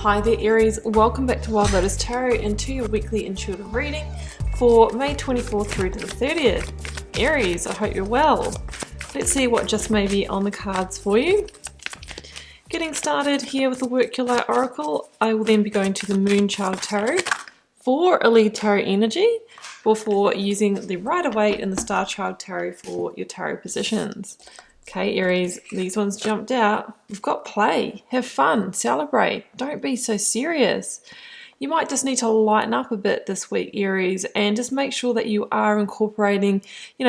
Hi there Aries, welcome back to Wild Lotus Tarot and to your weekly intuitive reading for May 24th through to the 30th. Aries, I hope you're well. Let's see what just may be on the cards for you. Getting started here with the Work Your Light Oracle, I will then be going to the Moonchild Tarot for a lead tarot energy before using the Rider-Waite and the Star Child Tarot for your tarot positions. Okay, Aries, these ones jumped out. We've got play, have fun, celebrate, don't be so serious. You might just need to lighten up a bit this week, Aries, and just make sure that you are incorporating,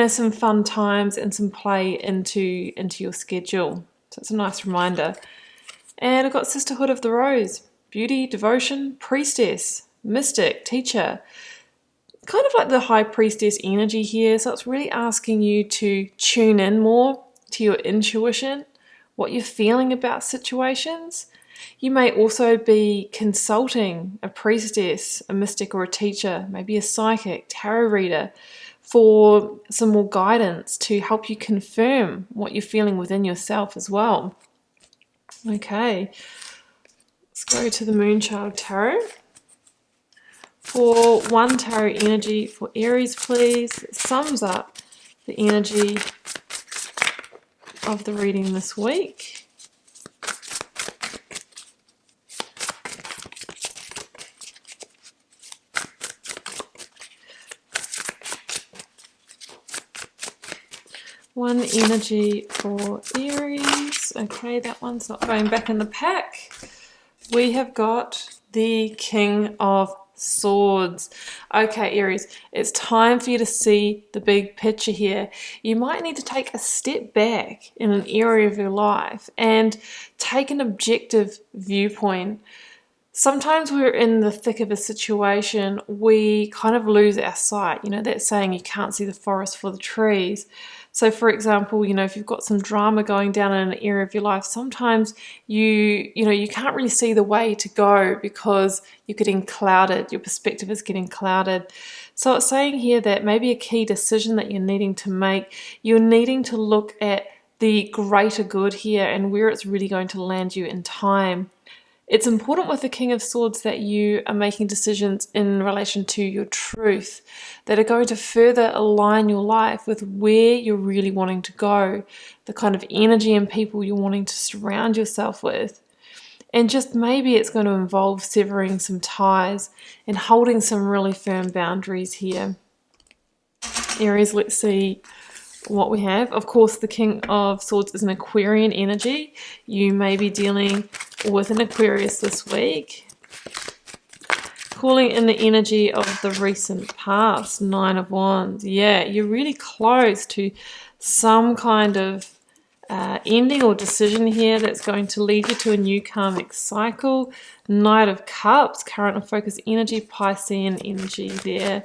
some fun times and some play into your schedule. So it's a nice reminder. And I've got Sisterhood of the Rose, beauty, devotion, priestess, mystic, teacher. Kind of like the high priestess energy here. So it's really asking you to tune in more to your intuition, what you're feeling about situations. You may also be consulting a priestess, a mystic or a teacher, maybe a psychic, tarot reader, for some more guidance to help you confirm what you're feeling within yourself as well. Okay, let's go to the Moonchild Tarot. For one tarot energy for Aries, please. It sums up the energy of the reading this week. One energy for Aries. Okay, that one's not going back in the pack. We have got the King of Swords. Okay, Aries, it's time for you to see the big picture here. You might need to take a step back in an area of your life and take an objective viewpoint. Sometimes we're in the thick of a situation, we kind of lose our sight. That saying, you can't see the forest for the trees. So for example, if you've got some drama going down in an area of your life, sometimes you can't really see the way to go because you're getting clouded, your perspective is getting clouded. So it's saying here that maybe a key decision that you're needing to make, you're needing to look at the greater good here and where it's really going to land you in time. It's important with the King of Swords that you are making decisions in relation to your truth that are going to further align your life with where you're really wanting to go, the kind of energy and people you're wanting to surround yourself with. And just maybe it's going to involve severing some ties and holding some really firm boundaries here. Aries, let's see what we have. Of course, the King of Swords is an Aquarian energy. You may be dealing with an Aquarius this week. Calling in the energy of the recent past, Nine of Wands. Yeah, you're really close to some kind of ending or decision here that's going to lead you to a new karmic cycle. Knight of Cups, current and focus energy, Piscean energy there.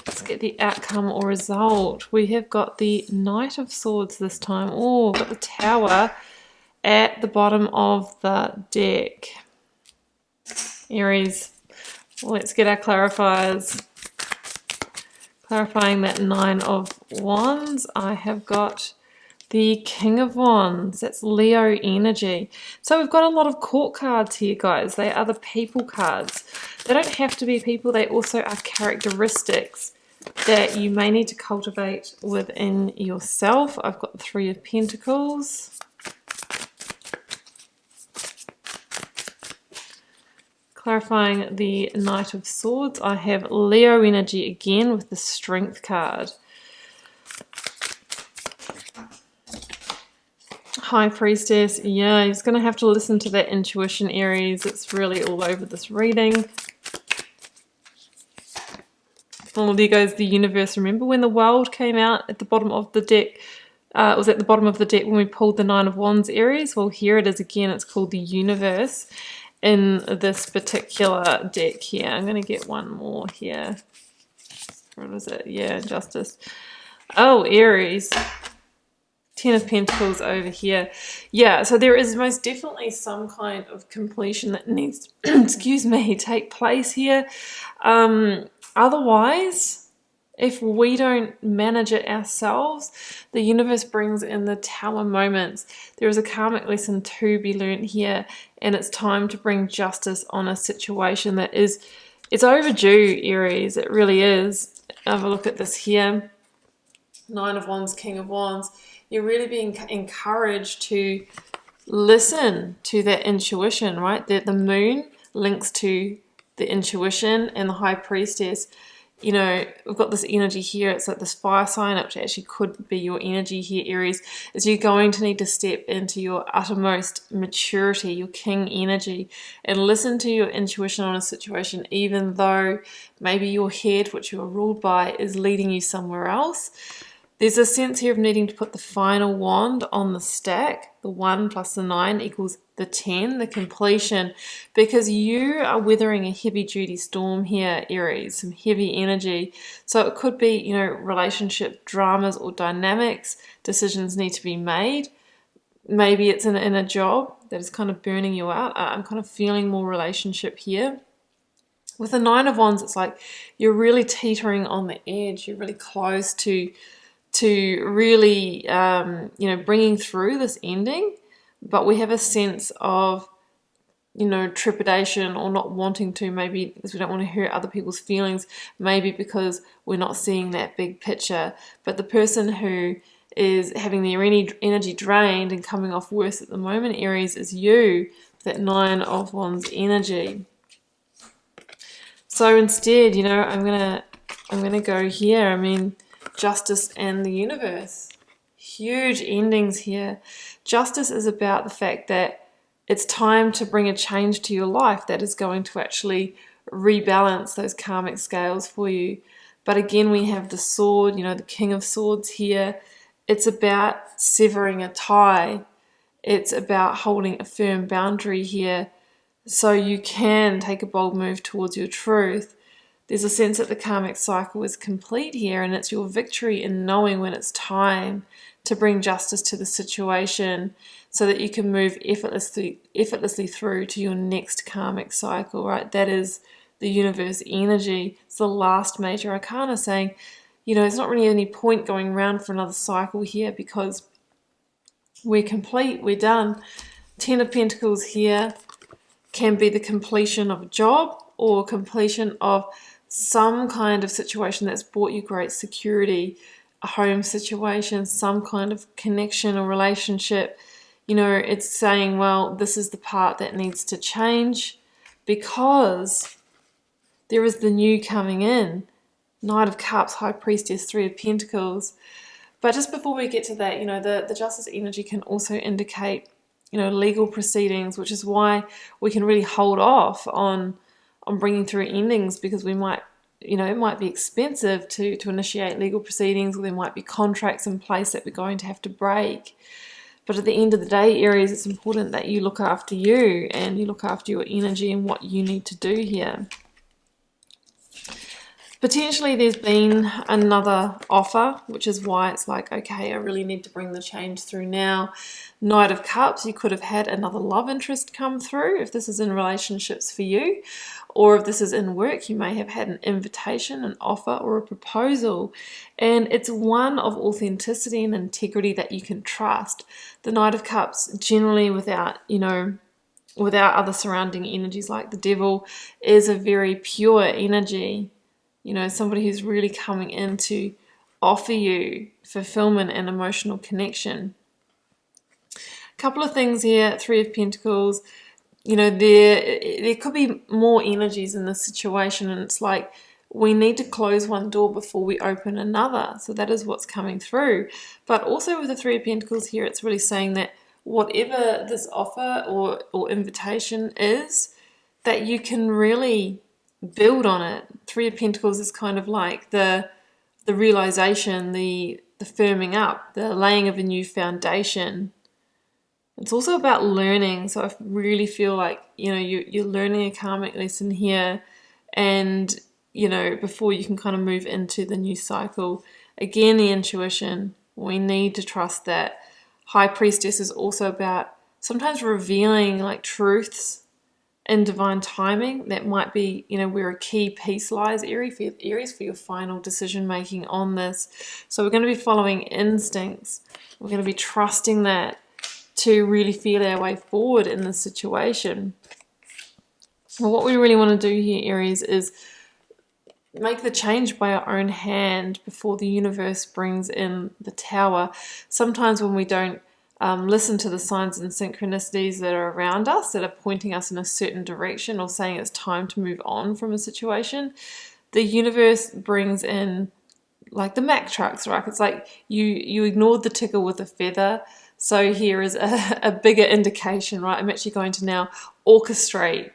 Let's get the outcome or result. We have got the Knight of Swords this time. Oh, got the Tower at the bottom of the deck. Aries, let's get our clarifiers. Clarifying that Nine of Wands, I have got the King of Wands. That's Leo energy. So we've got a lot of court cards here, guys. They are the people cards. They don't have to be people. They also are characteristics that you may need to cultivate within yourself. I've got the Three of Pentacles. Clarifying the Knight of Swords, I have Leo energy again with the Strength card. High Priestess, yeah, you're going to have to listen to that intuition, Aries. It's really all over this reading. Oh, there goes the Universe. Remember when the World came out at the bottom of the deck? It was at the bottom of the deck when we pulled the Nine of Wands, Aries. Well, here it is again. It's called the Universe in this particular deck here. I'm going to get one more here. What is it? Yeah, Justice. Oh, Aries. Ten of Pentacles over here. Yeah, so there is most definitely some kind of completion that needs to, excuse me, take place here. Otherwise, If we don't manage it ourselves, the universe brings in the Tower moments. There is a karmic lesson to be learned here, and it's time to bring justice on a situation that is, it's overdue, Aries. It really is. Have a look at this here. 9 of Wands, King of Wands. You're really being encouraged to listen to that intuition, right? The moon links to the intuition, and the High Priestess, you know, we've got this energy here. It's like this fire sign, which actually could be your energy here, Aries, is you're going to need to step into your uttermost maturity, your king energy, and listen to your intuition on a situation, even though maybe your head, which you are ruled by, is leading you somewhere else. There's a sense here of needing to put the final wand on the stack. The 1 plus the 9 equals the 10, the completion, because you are weathering a heavy-duty storm here, Aries, some heavy energy. So it could be, you know, relationship dramas or dynamics. Decisions need to be made. Maybe it's in a job that is kind of burning you out. I'm kind of feeling more relationship here. With the 9 of Wands, it's like you're really teetering on the edge. You're really close to really, you know, bringing through this ending, but we have a sense of, you know, trepidation or not wanting to, maybe because we don't want to hurt other people's feelings, maybe because we're not seeing that big picture. But the person who is having their energy drained and coming off worse at the moment, Aries, is you, that 9 of Wands energy. So instead, you know, I'm gonna go here. I mean, justice and the universe. Huge endings here. Justice is about the fact that it's time to bring a change to your life that is going to actually rebalance those karmic scales for you. But again, we have the sword, you know, the King of Swords here. It's about severing a tie. It's about holding a firm boundary here so you can take a bold move towards your truth. There's a sense that the karmic cycle is complete here, and it's your victory in knowing when it's time to bring justice to the situation so that you can move effortlessly through to your next karmic cycle, right? That is the universe energy. It's the last major arcana, saying, you know, there's not really any point going around for another cycle here because we're complete, we're done. 10 of Pentacles here can be the completion of a job or completion of some kind of situation that's brought you great security, a home situation, some kind of connection or relationship. You know, it's saying, well, this is the part that needs to change because there is the new coming in. Knight of Cups, High Priestess, 3 of Pentacles. But just before we get to that, you know, the justice energy can also indicate, you know, legal proceedings, which is why we can really hold off on bringing through endings, because we might, you know, it might be expensive to initiate legal proceedings, or there might be contracts in place that we're going to have to break. But at the end of the day, Aries, it's important that you look after you and you look after your energy and what you need to do here. Potentially there's been another offer, which is why it's like, okay, I really need to bring the change through now. Knight of Cups, you could have had another love interest come through if this is in relationships for you, or if this is in work, you may have had an invitation, an offer, or a proposal, and it's one of authenticity and integrity that you can trust. The Knight of Cups, generally without, you know, without other surrounding energies like the Devil, is a very pure energy. You know, somebody who's really coming in to offer you fulfillment and emotional connection. A couple of things here, 3 of Pentacles. You know, there could be more energies in this situation, and it's like we need to close one door before we open another. So that is what's coming through. But also with the 3 of Pentacles here, it's really saying that whatever this offer or invitation is, that you can really build on it. 3 of Pentacles is kind of like the realization, the firming up, the laying of a new foundation. It's also about learning. So I really feel like, you know, you're learning a karmic lesson here, and, you know, before you can kind of move into the new cycle. Again, the intuition, we need to trust that. High Priestess is also about sometimes revealing like truths in divine timing. That might be, you know, where a key piece lies, Aries, for your final decision making on this. So we're going to be following instincts. We're going to be trusting that to really feel our way forward in this situation. Well, what we really want to do here, Aries, is make the change by our own hand before the universe brings in the Tower. Sometimes when we don't listen to the signs and synchronicities that are around us, that are pointing us in a certain direction or saying it's time to move on from a situation, the universe brings in like the Mack trucks, right? It's like you ignored the ticker with a feather. So here is a bigger indication, right? I'm actually going to now orchestrate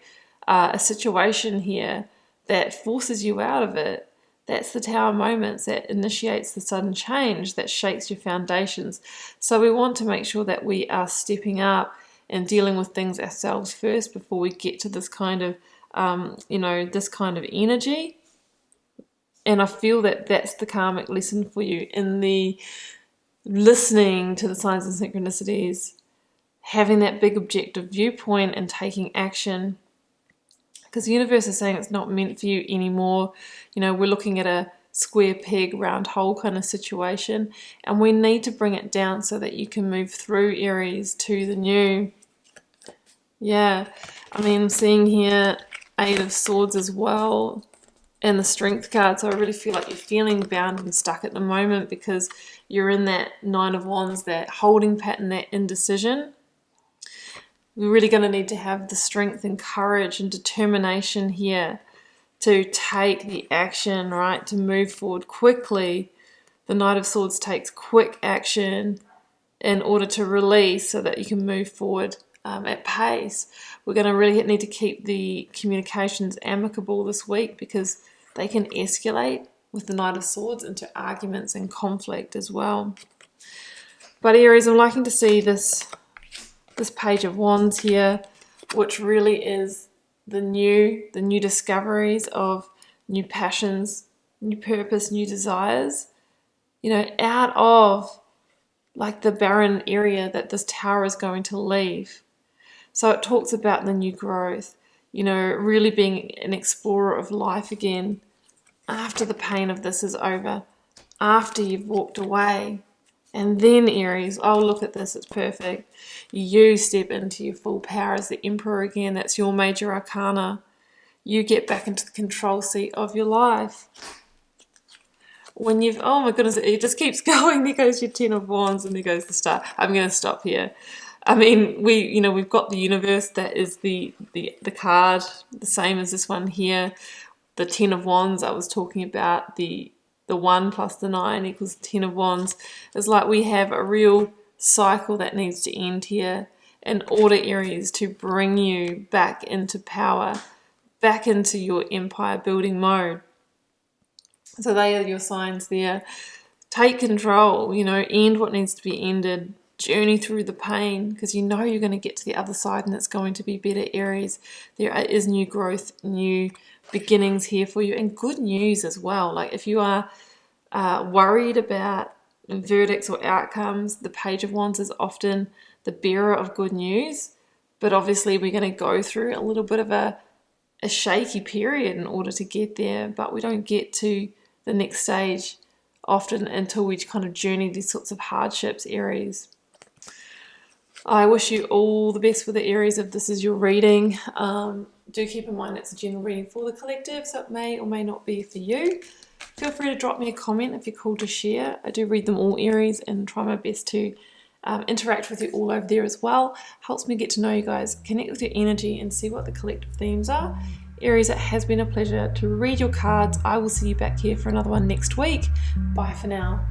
a situation here that forces you out of it. That's the Tower moments, that initiates the sudden change, that shakes your foundations. So we want to make sure that we are stepping up and dealing with things ourselves first before we get to this kind of, this kind of energy. And I feel that that's the karmic lesson for you in the listening to the signs and synchronicities, having that big objective viewpoint and taking action. Because the universe is saying it's not meant for you anymore. You know, we're looking at a square peg, round hole kind of situation, and we need to bring it down so that you can move through, Aries, to the new. Yeah, I mean, I'm seeing here 8 of Swords as well, and the Strength card. So I really feel like you're feeling bound and stuck at the moment because you're in that 9 of Wands, that holding pattern, that indecision. We're really going to need to have the strength and courage and determination here to take the action, right? To move forward quickly. The Knight of Swords takes quick action in order to release so that you can move forward at pace. We're going to really need to keep the communications amicable this week because they can escalate with the Knight of Swords into arguments and conflict as well. But Aries, I'm liking to see this Page of Wands here, which really is the new discoveries of new passions, new purpose, new desires, you know, out of like the barren area that this Tower is going to leave. So it talks about the new growth, you know, really being an explorer of life again after the pain of this is over, after you've walked away. And then Aries, oh, look at this, it's perfect. You step into your full power as the Emperor again. That's your major arcana. You get back into the control seat of your life. When you've, oh my goodness, it just keeps going. There goes your 10 of Wands and there goes the Star. I'm going to stop here. I mean, we've got the Universe, that is the card, the same as this one here. The 10 of Wands I was talking about, the 1 plus the 9 equals 10 of Wands. It's like we have a real cycle that needs to end here in order, Aries, to bring you back into power, back into your empire building mode. So they are your signs there. Take control, you know, end what needs to be ended, journey through the pain, because you know you're going to get to the other side and it's going to be better, Aries. There is new growth, new beginnings here for you, and good news as well. Like if you are worried about verdicts or outcomes, the Page of Wands is often the bearer of good news, but obviously we're going to go through a little bit of a shaky period in order to get there, but we don't get to the next stage often until we kind of journey these sorts of hardships, Aries. I wish you all the best for the Aries if this is your reading. Do keep in mind it's a general reading for the collective, so it may or may not be for you. Feel free to drop me a comment if you're called to share. I do read them all, Aries, and try my best to interact with you all over there as well. Helps me get to know you guys, connect with your energy, and see what the collective themes are. Aries, it has been a pleasure to read your cards. I will see you back here for another one next week. Bye for now.